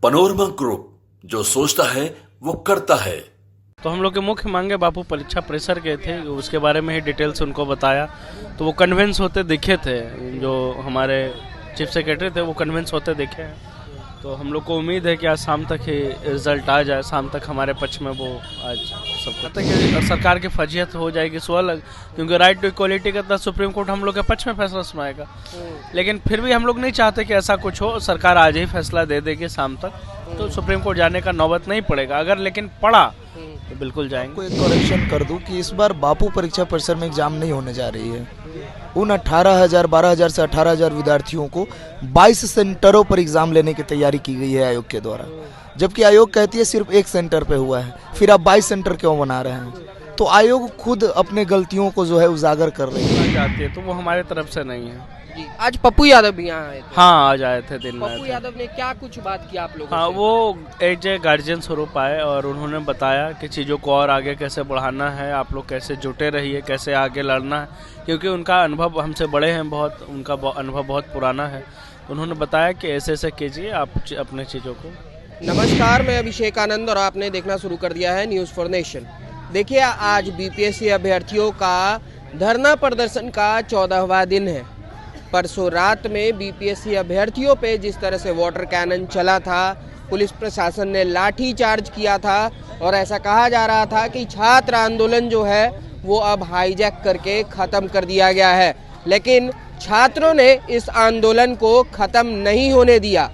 Panorama group, जो सोचता है वो करता है। तो हम लोग के मुख्य मांगे बापू परीक्षा प्रेशर के थे, उसके बारे में ही डिटेल्स उनको बताया तो वो कन्विंस होते दिखे थे। जो हमारे चीफ सेक्रेटरी थे वो कन्विंस होते दिखे हैं। तो हम लोग को उम्मीद है कि आज शाम तक ही रिजल्ट आ जाए, शाम तक हमारे पक्ष में वो आज सब तक सरकार की फजीहत हो जाएगी सो अलग, क्योंकि राइट टू इक्वलिटी का सुप्रीम कोर्ट हम लोग के पक्ष में फैसला सुनाएगा। लेकिन फिर भी हम लोग नहीं चाहते कि ऐसा कुछ हो, सरकार आज ही फैसला दे देगी शाम तक, तो सुप्रीम कोर्ट जाने का नौबत नहीं पड़ेगा। अगर लेकिन पड़ा तो बिल्कुल जाएंगे। कोई करेक्शन कर दूं कि इस बार बापू परीक्षा परिसर में एग्जाम नहीं होने जा रही है। उन 12,000 से 18,000 विद्यार्थियों को 22 सेंटरों पर एग्जाम लेने की तैयारी की गई है आयोग के द्वारा, जबकि आयोग कहती है सिर्फ एक सेंटर पे हुआ है। फिर आप 22 सेंटर क्यों बना रहे हैं? तो आयोग खुद अपने गलतियों को जो है उजागर कर रही है। चाहती है तो वो हमारे तरफ से नहीं है। जी, आज पप्पू यादव भी यहाँ आए थे। हाँ, आज आए थे दिन में। पप्पू यादव ने क्या कुछ बात की आप लोगों हाँ, से? वो एक गार्जियन स्वरूप आए और उन्होंने बताया कि चीज़ों को और आगे कैसे बढ़ाना है, आप लोग कैसे जुटे रहिए, कैसे आगे लड़ना है, क्योंकि उनका अनुभव हमसे बड़े हैं बहुत, उनका अनुभव बहुत पुराना है। उन्होंने बताया कि ऐसे ऐसे कीजिए आप अपने चीज़ों को। नमस्कार, मैं अभिषेक आनंद और आपने देखना शुरू कर दिया है न्यूज़ फॉर नेशन। देखिए, आज बीपीएससी अभ्यर्थियों का धरना प्रदर्शन का 14वां दिन है। परसों रात में बीपीएससी अभ्यर्थियों पे जिस तरह से वाटर कैनन चला था, पुलिस प्रशासन ने लाठी चार्ज किया था और ऐसा कहा जा रहा था कि छात्र आंदोलन जो है वो अब हाईजैक करके ख़त्म कर दिया गया है। लेकिन छात्रों ने इस आंदोलन को ख़त्म नहीं होने दिया।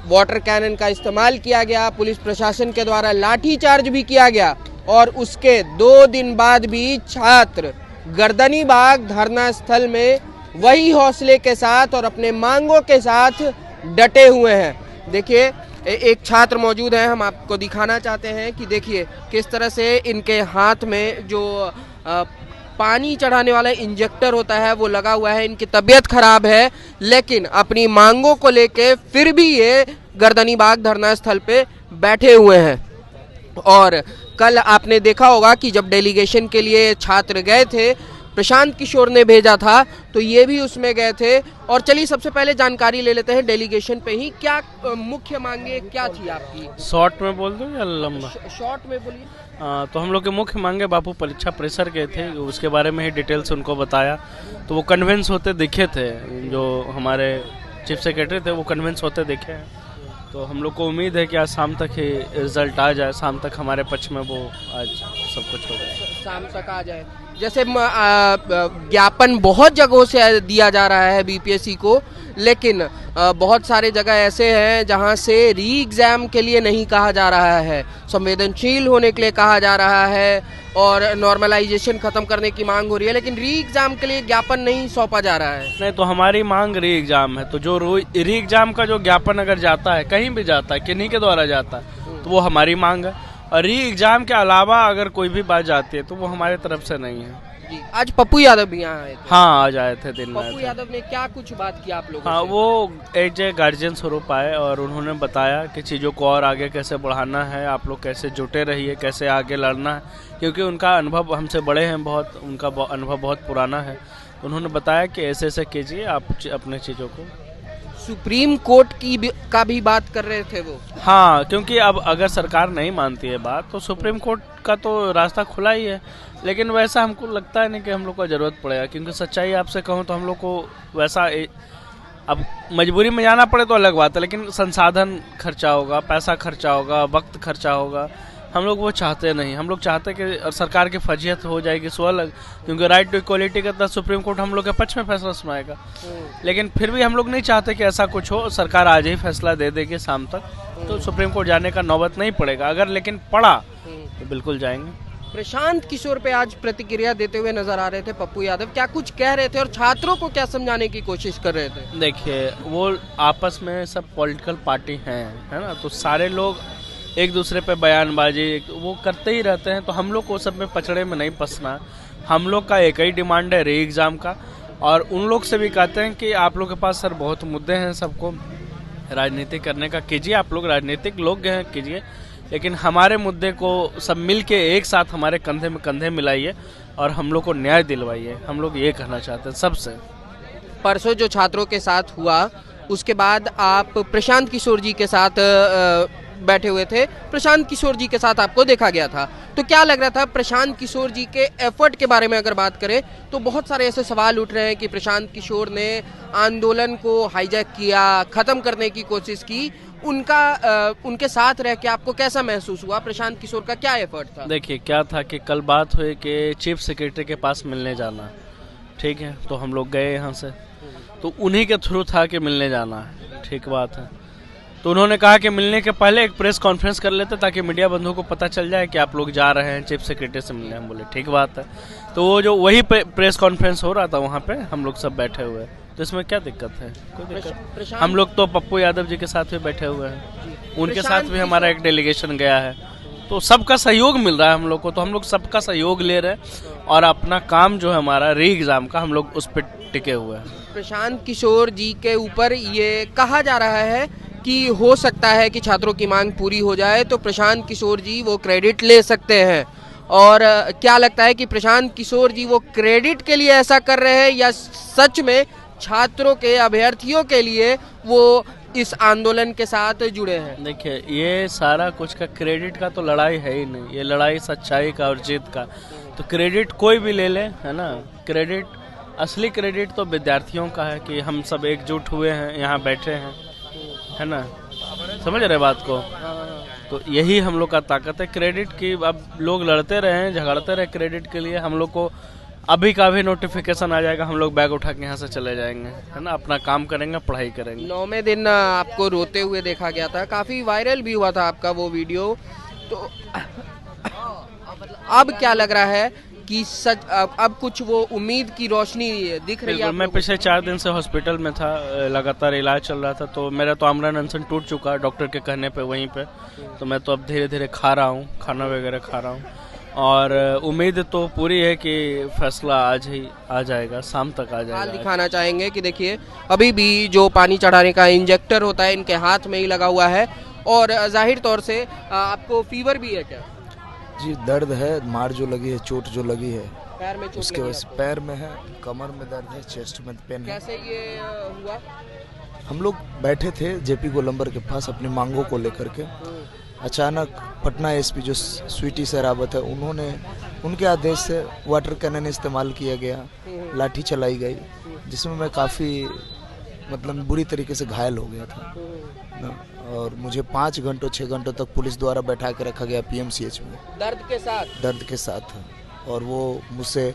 वाटर कैनन का इस्तेमाल किया गया, पुलिस प्रशासन के द्वारा लाठी चार्ज भी किया गया और उसके 2 दिन बाद भी छात्र गर्दनी बाग धरना स्थल में वही हौसले के साथ और अपने मांगों के साथ डटे हुए हैं। देखिए, एक छात्र मौजूद है, हम आपको दिखाना चाहते हैं कि देखिए किस तरह से इनके हाथ में जो पानी चढ़ाने वाला इंजेक्टर होता है वो लगा हुआ है। इनकी तबीयत खराब है, लेकिन अपनी मांगों को लेके फिर भी ये गर्दनी बाग धरना स्थल पे बैठे हुए हैं। और कल आपने देखा होगा कि जब डेलीगेशन के लिए छात्र गए थे, प्रशांत किशोर ने भेजा था, तो ये भी उसमें गए थे। और चलिए सबसे पहले जानकारी ले लेते हैं डेलीगेशन पे ही, क्या मुख्य मांगे क्या थी आपकी? शॉर्ट में बोल दूं या लंबा? शॉर्ट में बोलिए। तो हम लोग के मुख्य मांगे बापू परीक्षा प्रेशर के थे, उसके बारे में ही डिटेल्स उनको बताया तो वो कन्विंस होते दिखे थे। जो हमारे चीफ सेक्रेटरी थे वो कन्विंस होते दिखे हैं। तो हम लोग को उम्मीद है कि आज शाम तक ही रिजल्ट आ जाए, शाम तक हमारे पक्ष में वो आज सब कुछ हो जाए, शाम तक आ जाए। जैसे ज्ञापन बहुत जगहों से दिया जा रहा है बीपीएससी को, लेकिन बहुत सारे जगह ऐसे हैं जहां से री एग्ज़ाम के लिए नहीं कहा जा रहा है, संवेदनशील होने के लिए कहा जा रहा है और नॉर्मलाइजेशन ख़त्म करने की मांग हो रही है, लेकिन री एग्ज़ाम के लिए ज्ञापन नहीं सौंपा जा रहा है। नहीं, तो हमारी मांग री एग्ज़ाम है। तो जो री एग्ज़ाम का जो ज्ञापन अगर जाता है, कहीं भी जाता है, किन्हीं के द्वारा जाता है, तो वो हमारी मांग है। और री एग्ज़ाम के अलावा अगर कोई भी बात जाती है तो वो हमारे तरफ से नहीं है। जी, आज पप्पू यादव भी यहाँ आए थे। हाँ, आज आए थे दिन में। पप्पू यादव ने क्या कुछ बात की आप लोगों हाँ, से? वो एक गार्जियन स्वरूप आए और उन्होंने बताया कि चीज़ों को और आगे कैसे बढ़ाना है, आप लोग कैसे जुटे रहिए, कैसे आगे लड़ना है, क्योंकि उनका अनुभव हमसे बड़े हैं बहुत, उनका अनुभव बहुत पुराना है। उन्होंने बताया कि ऐसे ऐसे कीजिए आप अपने चीज़ों को। सुप्रीम कोर्ट का भी बात कर रहे थे वो। हाँ, क्योंकि अब अगर सरकार नहीं मानती है बात तो सुप्रीम कोर्ट का तो रास्ता खुला ही है, लेकिन वैसा हमको लगता है नहीं कि हम लोग को ज़रूरत पड़ेगा, क्योंकि सच्चाई आपसे कहूँ तो हम लोग को वैसा अब मजबूरी में जाना पड़े तो अलग बात है, लेकिन संसाधन खर्चा होगा, पैसा खर्चा होगा, वक्त खर्चा होगा, हम लोग वो चाहते नहीं। हम लोग चाहते कि सरकार की फजीहत हो जाएगी सो अलग, क्योंकि राइट टू इक्वलिटी का सुप्रीम कोर्ट हम लोग के पक्ष में फैसला सुनाएगा। लेकिन फिर भी हम लोग नहीं चाहते कि ऐसा कुछ हो, सरकार आज ही फैसला दे देगी शाम तक, तो सुप्रीम कोर्ट जाने का नौबत नहीं पड़ेगा। अगर लेकिन पड़ा तो बिल्कुल जाएंगे। प्रशांत किशोर पे आज प्रतिक्रिया देते हुए नजर आ रहे थे पप्पू यादव, क्या कुछ कह रहे थे और छात्रों को क्या समझाने की कोशिश कर रहे थे? देखिए, वो आपस में सब पॉलिटिकल पार्टी हैं, है ना, तो सारे लोग एक दूसरे पे बयानबाजी वो करते ही रहते हैं, तो हम लोग को सब में पचड़े में नहीं फंसना। हम लोग का एक ही डिमांड है री एग्ज़ाम का, और उन लोग से भी कहते हैं कि आप लोग के पास सर बहुत मुद्दे हैं, सबको राजनीति करने का कीजिए, आप लोग राजनीतिक लोग हैं कीजिए, लेकिन हमारे मुद्दे को सब मिल के एक साथ हमारे कंधे में कंधे मिलाइए और हम लोग को न्याय दिलवाइए। हम लोग ये कहना चाहते हैं सबसे। परसों जो छात्रों के साथ हुआ उसके बाद आप प्रशांत किशोर जी के साथ बैठे हुए थे, प्रशांत किशोर जी के साथ आपको देखा गया था। तो क्या लग रहा था प्रशांत किशोर जी के एफर्ट के बारे में अगर बात करें तो बहुत सारे ऐसे सवाल उठ रहे हैं कि प्रशांत किशोर ने आंदोलन को हाईजैक किया, ख़त्म करने की कोशिश की। उनके साथ रह के आपको कैसा महसूस हुआ? प्रशांत किशोर का क्या एफर्ट था? देखिए क्या था कि कल बात हुई कि चीफ सेक्रेटरी के पास मिलने जाना, ठीक है, तो हम लोग गए यहाँ से, तो उन्हीं के थ्रू था कि मिलने जाना है, ठीक बात है। तो उन्होंने कहा कि मिलने के पहले एक प्रेस कॉन्फ्रेंस कर लेते ताकि मीडिया बंधुओं को पता चल जाए कि आप लोग जा रहे हैं चीफ सेक्रेटरी से मिलने। हम बोले ठीक बात है। तो वो जो वही प्रेस कॉन्फ्रेंस हो रहा था वहाँ पे हम लोग सब बैठे हुए, तो इसमें क्या दिक्कत है? कोई दिक्कत? हम लोग तो पप्पू यादव जी के साथ भी बैठे हुए हैं, उनके साथ भी हमारा एक डेलीगेशन गया है, तो सबका सहयोग मिल रहा है हम लोग को, तो हम लोग सबका सहयोग ले रहे हैं और अपना काम जो है हमारा री एग्ज़ाम का हम लोग उस पर टिके हुए हैं। प्रशांत किशोर जी के ऊपर ये कहा जा रहा है कि हो सकता है कि छात्रों की मांग पूरी हो जाए तो प्रशांत किशोर जी वो क्रेडिट ले सकते हैं, और क्या लगता है कि प्रशांत किशोर जी वो क्रेडिट के लिए ऐसा कर रहे हैं या सच में छात्रों के, अभ्यर्थियों के लिए वो इस आंदोलन के साथ जुड़े हैं? देखिए ये सारा कुछ का क्रेडिट का तो लड़ाई है ही नहीं, ये लड़ाई सच्चाई का और जीत का। तो क्रेडिट कोई भी ले ले, है ना, क्रेडिट, असली क्रेडिट तो विद्यार्थियों का है कि हम सब एकजुट हुए हैं, यहाँ बैठे हैं, है ना, समझ रहे बात को? तो यही हम लोग का ताकत है क्रेडिट की। अब लोग लड़ते रहे, झगड़ते रहे क्रेडिट के लिए, हम लोग को अभी का भी नोटिफिकेशन आ जाएगा, हम लोग बैग उठा के यहाँ से चले जाएंगे, है ना, अपना काम करेंगे, पढ़ाई करेंगे। 9वें दिन आपको रोते हुए देखा गया था, काफी वायरल भी हुआ था आपका वो वीडियो। तो अब क्या लग रहा है कि सच अब कुछ वो उम्मीद की रोशनी दिख रही है? मैं पिछले 4 दिन से हॉस्पिटल में था, लगातार इलाज चल रहा था, तो मेरा तो आमरण अनशन टूट चुका डॉक्टर के कहने पे वहीं पे। तो मैं तो अब धीरे धीरे खा रहा हूँ, खाना वगैरह खा रहा हूँ, और उम्मीद तो पूरी है कि फैसला आज ही आ जाएगा, शाम तक आ जाएगा। दिखाना चाहेंगे कि देखिए अभी भी जो पानी चढ़ाने का इंजेक्टर होता है इनके हाथ में ही लगा हुआ है, और जाहिर तौर से आपको फीवर भी है क्या? जी दर्द है, मार जो लगी है, चोट जो लगी है पैर में चोट उसके लगी वजह से पैर में है, कमर में दर्द है, चेस्ट में पेन है। कैसे ये हुआ? हम लोग बैठे थे जेपी गोलंबर के पास अपनी मांगों को लेकर के, अचानक पटना एसपी जो स्वीटी शेरावत है उन्होंने, उनके आदेश से वाटर कैनन इस्तेमाल किया गया, लाठी चलाई गई, जिसमें मैं काफ़ी मतलब बुरी तरीके से घायल हो गया था ना, और मुझे 5 घंटों 6 घंटों तक पुलिस द्वारा बैठा के रखा गया पीएमसीएच में दर्द के साथ। और वो मुझसे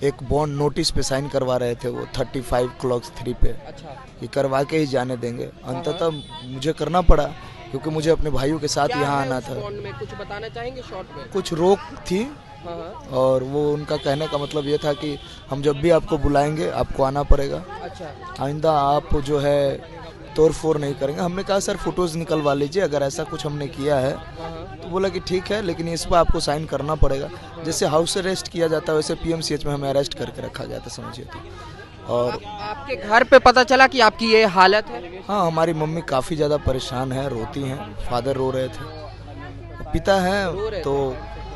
एक बॉन्ड नोटिस पे साइन करवा रहे थे, वो 35(3) पे। अच्छा। कि करवा के ही जाने देंगे। अंततः मुझे करना पड़ा क्योंकि मुझे अपने भाइयों के साथ यहाँ आना था। में कुछ बताना चाहेंगे शॉर्ट में? कुछ रोक थी और वो उनका कहने का मतलब ये था कि हम जब भी आपको बुलाएंगे आपको आना पड़ेगा। अच्छा। आइंदा आप जो है तोड़ फोड़ नहीं करेंगे। हमने कहा सर फोटोज निकलवा लीजिए अगर ऐसा कुछ हमने किया है। तो बोला कि ठीक है लेकिन इस पर आपको साइन करना पड़ेगा। जैसे हाउस अरेस्ट किया जाता है वैसे पीएमसीएच में हमें अरेस्ट करके रखा गया था, समझिए। तो और आपके घर पे पता चला कि आपकी ये हालत है? हाँ, हमारी मम्मी काफ़ी ज़्यादा परेशान है, रोती हैं। फादर रो रहे थे, पिता है तो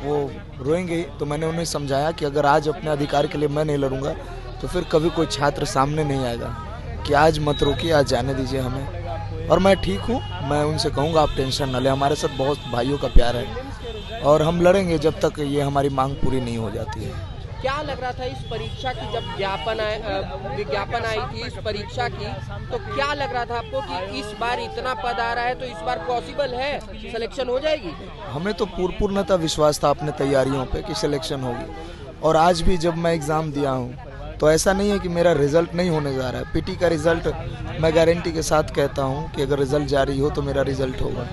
वो रोएंगे ही। तो मैंने उन्हें समझाया कि अगर आज अपने अधिकार के लिए मैं नहीं लड़ूंगा तो फिर कभी कोई छात्र सामने नहीं आएगा, कि आज मत रोकिए, आज जाने दीजिए हमें। और मैं ठीक हूँ, मैं उनसे कहूँगा आप टेंशन न लें, हमारे साथ बहुत भाइयों का प्यार है और हम लड़ेंगे जब तक ये हमारी मांग पूरी नहीं हो जाती है। क्या लग रहा था इस परीक्षा की जब विज्ञापन आई थी इस परीक्षा की, तो क्या लग रहा था आपको कि इस बार इतना पद आ रहा है तो इस बार पॉसिबल है, सिलेक्शन हो जाएगी? हमें तो पूर्णतः विश्वास था अपने तैयारियों पे कि सिलेक्शन होगी। और आज भी जब मैं एग्ज़ाम दिया हूँ तो ऐसा नहीं है कि मेरा रिजल्ट नहीं होने जा रहा है। पीटी का रिजल्ट मैं गारंटी के साथ कहता हूँ कि अगर रिजल्ट जारी हो तो मेरा रिजल्ट होगा।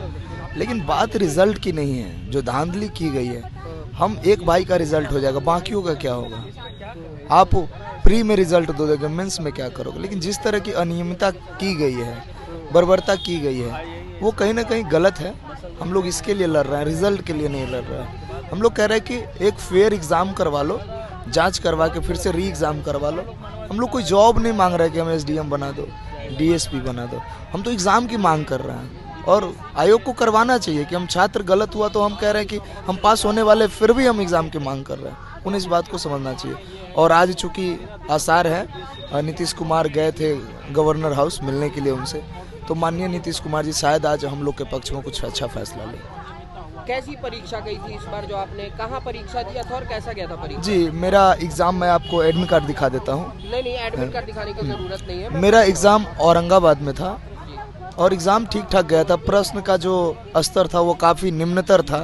लेकिन बात रिजल्ट की नहीं है, जो धांधली की गई है। हम एक भाई का रिजल्ट हो जाएगा, बाकियों का क्या होगा? आप प्री में रिजल्ट दो देंगे, मेंस में क्या करोगे? लेकिन जिस तरह की अनियमितता की गई है, बर्बरता की गई है, वो कहीं ना कहीं गलत है। हम लोग इसके लिए लड़ रहे हैं, रिजल्ट के लिए नहीं लड़ रहे हैं। हम लोग कह रहे हैं कि एक फेयर एग्ज़ाम करवा लो, जांच करवा के फिर से री एग्ज़ाम करवा लो। हम लोग कोई जॉब नहीं मांग रहे कि हमें एसडीएम बना दो, डीएसपी बना दो। हम तो एग्ज़ाम की मांग कर रहे हैं और आयोग को करवाना चाहिए कि हम छात्र गलत हुआ तो हम कह रहे हैं कि हम पास होने वाले, फिर भी हम एग्ज़ाम की मांग कर रहे हैं। उन्हें इस बात को समझना चाहिए। और आज चूंकि आसार है, नीतीश कुमार गए थे गवर्नर हाउस मिलने के लिए उनसे, तो माननीय नीतीश कुमार जी शायद आज हम लोग के पक्ष में कुछ अच्छा फैसला लें। कैसी परीक्षा गई थी इस बार, जो आपने कहाँ परीक्षा दिया था और कैसा गया था परीक्षा? जी, मेरा एग्ज़ाम मैं आपको एडमिट कार्ड दिखा देता हूँ। नहीं, एडमिट कार्ड दिखाने की जरूरत नहीं है। मेरा एग्ज़ाम औरंगाबाद में था और एग्ज़ाम ठीक ठाक गया था। प्रश्न का जो स्तर था वो काफ़ी निम्नतर था,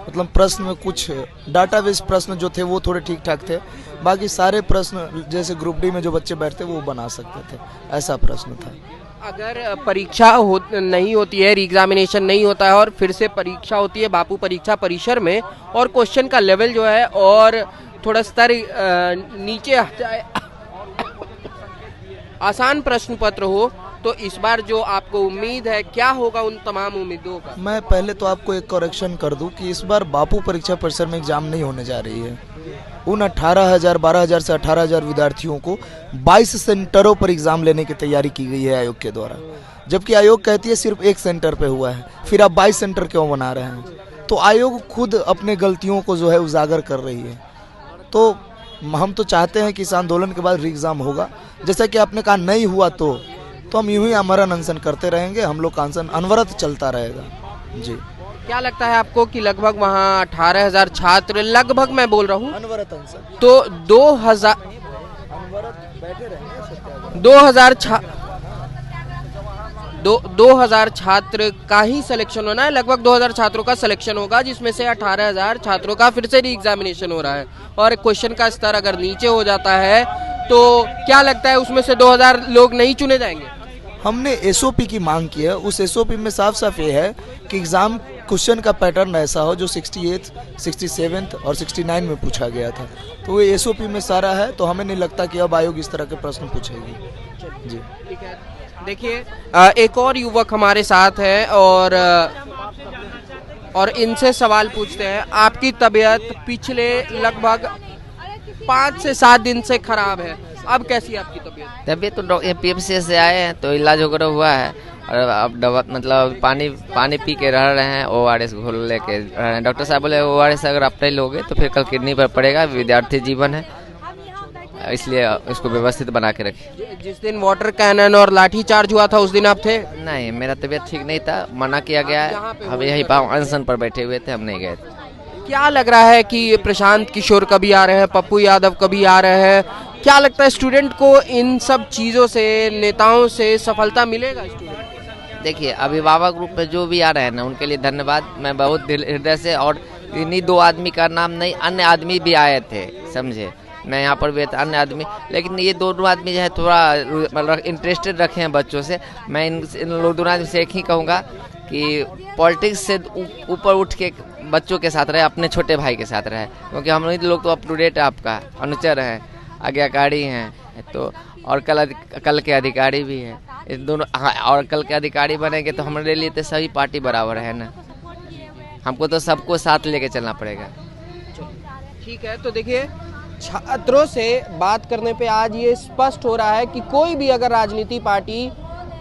मतलब प्रश्न में कुछ डाटाबेस प्रश्न जो थे वो थोड़े ठीक ठाक थे, बाकी सारे प्रश्न जैसे ग्रुप डी में जो बच्चे बैठते वो बना सकते थे, ऐसा प्रश्न था। अगर परीक्षा नहीं होती है, एग्जामिनेशन नहीं होता है और फिर से परीक्षा होती है बापू परीक्षा परिसर में, और क्वेश्चन का लेवल जो है और थोड़ा स्तर नीचे आ जाए, आसान प्रश्न पत्र हो, तो इस बार जो आपको उम्मीद है क्या होगा उन तमाम उम्मीदों का? मैं पहले तो आपको एक करेक्शन कर दूं कि इस बार बापू परीक्षा परिसर में एग्जाम नहीं होने जा रही है। उन 18,000 12,000 से 18,000 विद्यार्थियों को 22 सेंटरों पर एग्जाम लेने की तैयारी की गई है आयोग के द्वारा, जबकि आयोग कहती है सिर्फ एक सेंटर पे हुआ है, फिर आप 22 सेंटर क्यों बना रहे हैं? तो आयोग खुद अपने गलतियों को जो है उजागर कर रही है। तो हम तो चाहते हैं कि इस आंदोलन के बाद री एग्जाम होगा, जैसा कि आपने कहा नहीं हुआ तो हम यूं ही आमरण अनशन करते रहेंगे, हम लोग का अनशन अनवरत चलता रहेगा। जी, क्या लगता है आपको कि लगभग वहाँ 18,000 छात्र, लगभग मैं बोल रहा हूँ अनवरत अनशन, तो 2000 छात्र का ही सिलेक्शन होना है, लगभग 2000 छात्रों का सिलेक्शन होगा, जिसमें से 18,000 छात्रों का फिर से री एग्जामिनेशन हो रहा है। और क्वेश्चन का स्तर अगर नीचे हो जाता है तो क्या लगता है उसमें से 2000 लोग नहीं चुने जाएंगे? हमने एसओपी की मांग की है, उस एसओपी में साफ साफ ये है कि एग्जाम क्वेश्चन का पैटर्न ऐसा हो जो 68, 67 और 69 में पूछा गया था, तो वो एसओपी में सारा है, तो हमें नहीं लगता कि अब आयोग इस तरह के प्रश्न पूछेगी। जी, ठीक है। देखिए, एक और युवक हमारे साथ है और इनसे सवाल पूछते हैं। आपकी तबीयत पिछले लगभग 5 से 7 दिन से खराब है, अब कैसी है आपकी तबीयत? तबीयत तो पीएमसी से आए हैं तो इलाज वगैरह हुआ है, और अब दवा मतलब पानी पी के रह रहे हैं, ORS घोल लेके रह रहे हैं। डॉक्टर साहब बोले ORS अगर आप नहीं लोगे तो फिर कल किडनी पर पड़ेगा, विद्यार्थी जीवन है, इसलिए इसको व्यवस्थित बना के रखिए। जिस दिन वाटर कैनन और लाठी चार्ज हुआ था उस दिन आप थे? नहीं, मेरा तबीयत ठीक नहीं था, मना किया गया है, हम यही अनशन पर बैठे हुए थे, हम नहीं गए थे। क्या लग रहा है कि प्रशांत किशोर कभी आ रहे हैं, पप्पू यादव कभी आ रहे हैं, क्या लगता है स्टूडेंट को इन सब चीज़ों से, नेताओं से सफलता मिलेगा स्टूडेंट? देखिए, अभिभावक ग्रुप में जो भी आ रहे हैं ना, उनके लिए धन्यवाद, मैं बहुत हृदय से। और इन्हीं 2 आदमी का नाम नहीं, अन्य आदमी भी आए थे, समझे, मैं यहाँ पर भी था, अन्य आदमी, लेकिन ये दोनों आदमी जो है थोड़ा मतलब इंटरेस्टेड रखे हैं बच्चों से। मैं इन दोनों आदमी से एक ही कहूँगा कि पॉलिटिक्स से ऊपर उठ के बच्चों के साथ रहे, अपने छोटे भाई के साथ रहे, क्योंकि हम लोग तो अप टू डेट आपका अनुचर हैं, आज्ञाकारी हैं, तो और कल के अधिकारी भी हैं, इस दोनों। हाँ, और कल के अधिकारी बनेंगे तो हमारे लिए तो सभी पार्टी बराबर है ना, हमको तो सबको साथ लेके चलना पड़ेगा। ठीक है, तो देखिए, छात्रों से बात करने पे आज ये स्पष्ट हो रहा है कि कोई भी अगर राजनीति पार्टी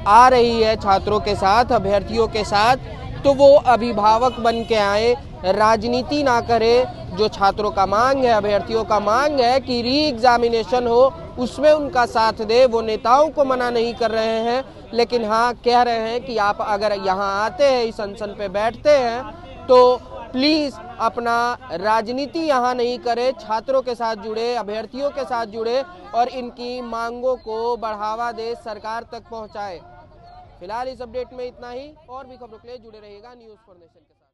आ रही है छात्रों के साथ, अभ्यर्थियों के साथ, तो वो अभिभावक बन के आए, राजनीति ना करे। जो छात्रों का मांग है, अभ्यर्थियों का मांग है कि री एग्जामिनेशन हो, उसमें उनका साथ दे। वो नेताओं को मना नहीं कर रहे हैं, लेकिन हाँ कह रहे हैं कि आप अगर यहाँ आते हैं, इस अनशन पे बैठते हैं, तो प्लीज़ अपना राजनीति यहाँ नहीं करे, छात्रों के साथ जुड़े, अभ्यर्थियों के साथ जुड़े और इनकी मांगों को बढ़ावा दे, सरकार तक पहुँचाए। फिलहाल इस अपडेट में इतना ही, और भी खबरों के लिए जुड़े रहिएगा न्यूज़ फॉर नेशन के साथ।